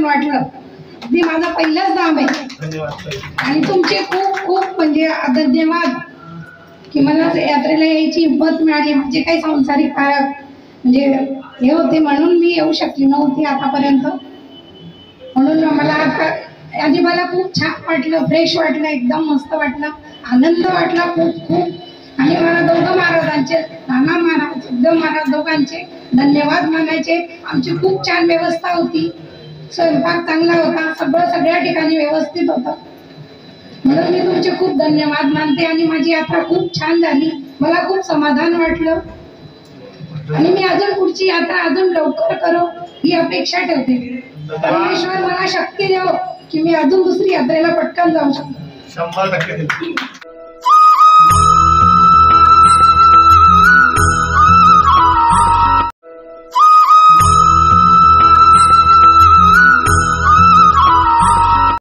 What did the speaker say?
छान वाटलं. अगदी माझा पहिलाच धाम आहे आणि तुमचे खूप खूप म्हणजे धन्यवाद की मला यात्रेला यायची हिंमत मिळाली. म्हणजे काही सांसारिक म्हणजे हे होते म्हणून मी येऊ शकली नव्हती आतापर्यंत. म्हणून मला आता आधी मला खूप छान वाटलं, फ्रेश वाटलं, एकदम मस्त वाटलं, आनंद वाटला खूप खूप. आणि मला दोघं महाराजांचे, नाना महाराज, उद्धव महाराज दोघांचे धन्यवाद मानायचे. आमची खूप छान व्यवस्था होती, स्वयंपाक चांगला होता, सगळं सगळ्या ठिकाणी व्यवस्थित होतं. म्हणून मी तुमचे खूप धन्यवाद मानते. आणि माझी यात्रा खूप छान झाली, मला खूप समाधान वाटलं आणि मी अजून पुढची यात्रा अजून लवकर करो ही अपेक्षा ठेवते. परमेश्वर मला शक्ती देव की मी अजून दुसरी यात्रेला पटकन जाऊ शकतो. 100%